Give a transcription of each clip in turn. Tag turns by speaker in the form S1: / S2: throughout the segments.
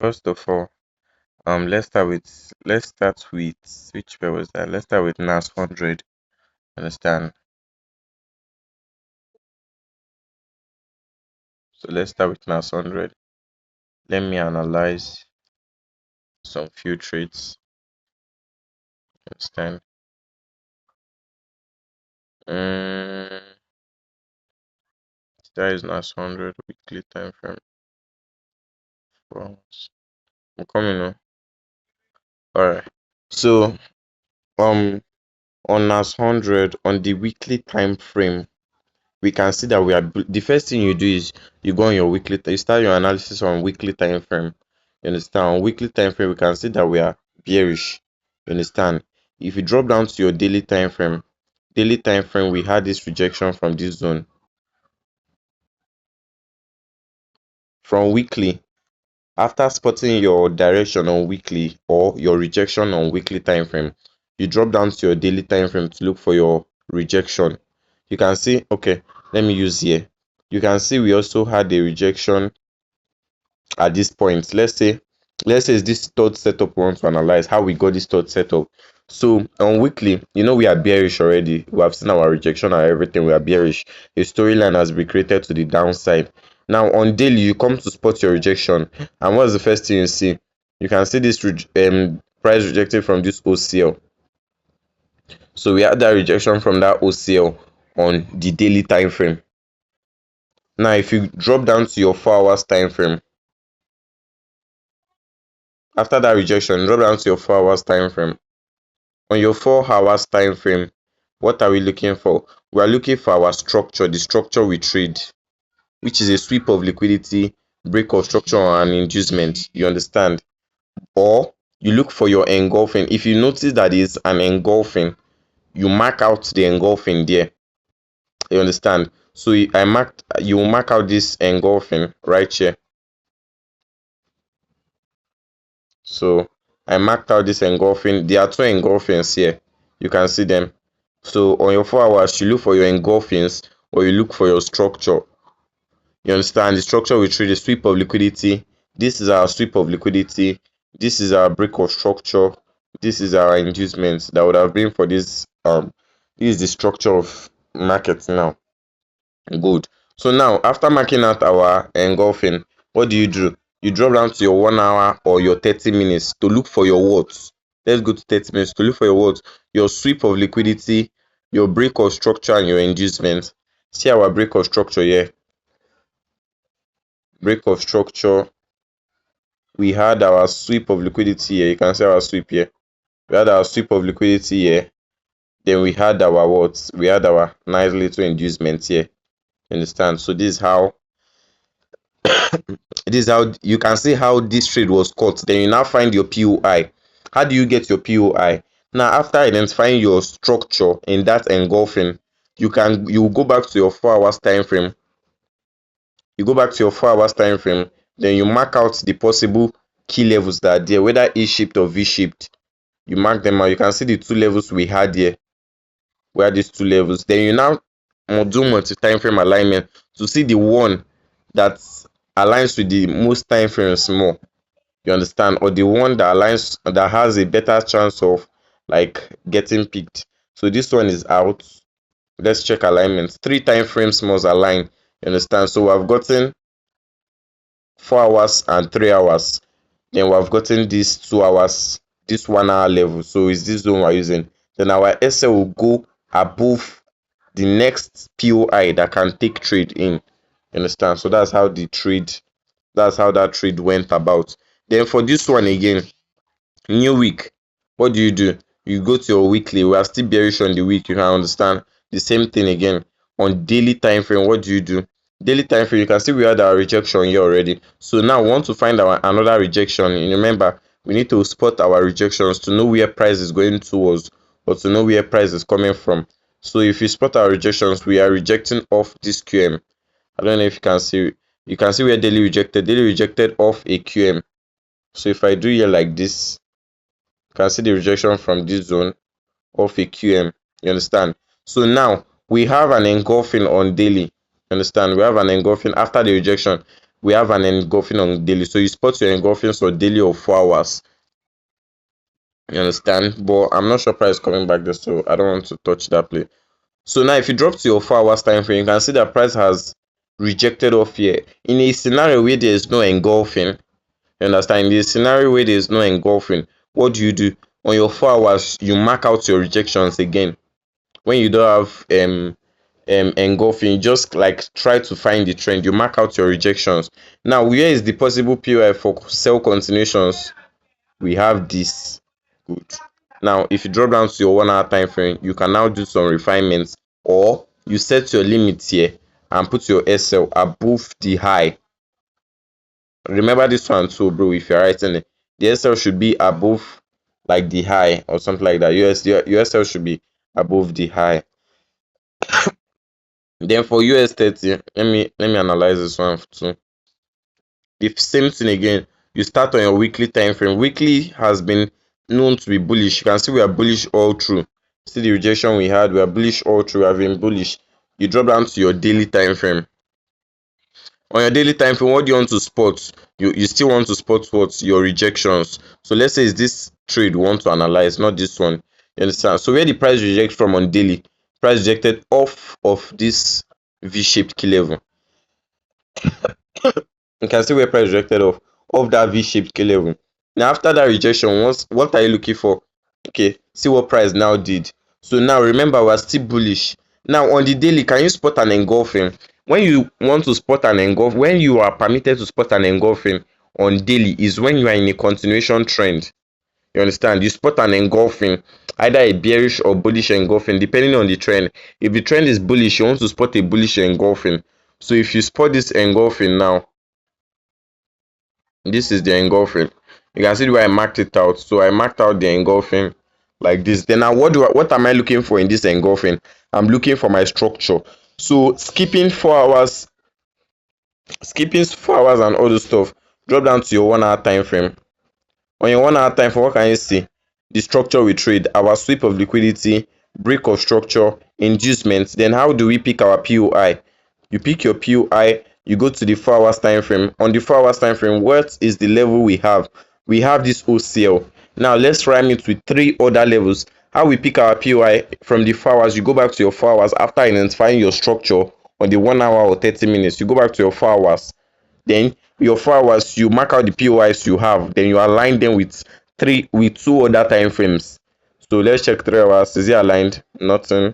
S1: first of all, let's start with which pair was that? Let's start with NAS 100. Understand? So let's start with NAS 100. Let me analyze some few trades. Understand? Mm, that is NAS 100 weekly time frame. 4 hours. I'm coming now. Alright. So on NAS 100 on the weekly time frame, we can see that the first thing you do is you go on your you start your analysis on weekly time frame. You understand? On weekly time frame, we can see that we are bearish. You understand? If you drop down to your daily time frame, we had this rejection from this zone. From weekly, after spotting your direction on weekly or your rejection on weekly time frame, you drop down to your daily time frame to look for your rejection. You can see, okay, let me use here. You can see we also had a rejection at this point. Let's say it's this third setup we want to analyze how we got this third setup. So on weekly, we are bearish already. We have seen our rejection and everything. We are bearish. A storyline has been created to the downside. Now on daily, you come to spot your rejection, and what's the first thing you see? You can see this price rejected from this OCL. So we had that rejection from that OCL on the daily time frame. Now if you drop down to your 4 hours time frame, after that rejection, drop down to your 4 hours time frame. On your 4 hours time frame, what are we looking for? We are looking for our structure, the structure we trade, which is a sweep of liquidity, break of structure, and inducement. You understand? Or you look for your engulfing. If you notice that is an engulfing, you mark out the engulfing there. You understand? So you mark out this engulfing right here. So I marked out this engulfing. There are two engulfings here. You can see them. So on your 4 hours, you look for your engulfings or you look for your structure. You understand? The structure we trade the sweep of liquidity. This is our sweep of liquidity. This is our break of structure. This is our inducement that would have been for this. This is the structure of market now. Good. So now, after marking out our engulfing, what do? You drop down to your 1 hour or your 30 minutes to look for your what? Let's go to 30 minutes to look for your what? Your sweep of liquidity, your break of structure, and your inducement. See our break of structure here. Break of structure. We had our sweep of liquidity here. You can see our sweep here. We had our sweep of liquidity here. Then we had our what? We had our nice little inducement here. Understand? So this is how you can see how this trade was caught. Then you now find your POI. How do you get your POI? Now after identifying your structure in that engulfing, you go back to your 4 hours time frame. You go back to your 4 hours time frame, then you mark out the possible key levels that are there, whether E-shaped or V-shaped. You mark them out. You can see the two levels we had here. We had these two levels. Then you now do multi-time frame alignment to see the one that aligns with the most time frames more. You understand? Or the one that aligns, that has a better chance of like getting picked. So this one is out. Let's check alignment. 3 time frames must align. You understand? So we have gotten 4 hours and 3 hours. Then we have gotten these 2 hours, this 1 hour level. So is this zone we're using? Then our SL will go above the next POI that can take trade in. You understand? So that's how that trade went about. Then for this one again, new week, what do? You go to your weekly. We are still bearish on the week. You can understand the same thing again. On daily time frame, what do? Daily time frame, you can see we had our rejection here already. So now we want to find another rejection. And remember, we need to spot our rejections to know where price is going towards or to know where price is coming from. So if you spot our rejections, we are rejecting off this QM. I don't know if you can see. You can see where daily rejected off a QM. So if I do here like this, you can see the rejection from this zone of a QM. You understand? So now we have an engulfing on daily. You understand? We have an engulfing after the rejection. we have an engulfing on daily. So you spot your engulfings for daily or 4 hours. You understand? But I'm not sure price coming back there, so I don't want to touch that play. So now if you drop to your 4 hours time frame, you can see that price has rejected off here. In a scenario where there is no engulfing, you understand? In the scenario where there is no engulfing, what do? On your 4 hours, you mark out your rejections again. When you don't have engulfing, you just like try to find the trend. You mark out your rejections. Now, where is the possible POI for sell continuations? We have this. Good. Now, if you drop down to your 1 hour time frame, you can now do some refinements, or you set your limits here and put your SL above the high. Remember this one too, bro. If you're writing it, the SL should be above like the high or something like that. Your SL should be above the high. Then for US 30, let me analyze this one too. The same thing again. You start on your weekly time frame. Weekly has been known to be bullish. You can see we are bullish all through. See the rejection we had. We are bullish all through. We have been bullish. You drop down to your daily time frame. On your daily time frame, what do you want to spot? You still want to spot what? Your rejections. So let's say it's this trade we want to analyze, not this one. You understand? So where the price reject from on daily, price rejected off of this V-shaped key level. You can see where price rejected off that V-shaped key level. Now after that rejection, what are you looking for? Okay, see what price now did. So now remember, we're still bullish. Now on the daily, can you spot an engulfing? When you want to spot an engulf, when you are permitted to spot an engulfing on daily, is when you are in a continuation trend. You understand? You spot an engulfing, either a bearish or bullish engulfing, depending on the trend. If the trend is bullish, you want to spot a bullish engulfing. So if you spot this engulfing now, this is the engulfing. You can see the way I marked it out. So I marked out the engulfing like this. Then now what am I looking for in this engulfing? I'm looking for my structure. So skipping 4 hours and all the stuff, drop down to your 1 hour time frame. On your 1 hour time frame, what can you see? The structure we trade, our sweep of liquidity, break of structure, inducement. Then how do we pick our POI? You pick your POI, you go to the 4 hours time frame. On the 4 hours time frame, what is the level we have? We have this OCL. Now let's rhyme it with 3 other levels. How we pick our POI from the 4 hours? You go back to your 4 hours after identifying your structure on the 1 hour or 30 minutes. You go back to your 4 hours. Then your 4 hours, you mark out the POIs you have. Then you align them with 2 other time frames. So let's check 3 hours. Is it aligned? Nothing.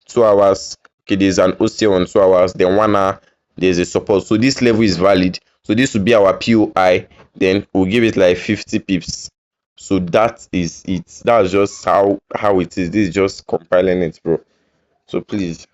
S1: 2 hours. Okay, there's an OCL on 2 hours. Then 1 hour, there's a support. So this level is valid. So this will be our POI. Then we'll give it like 50 pips. So that is it. That's just how it is. This is just compiling it, bro. So please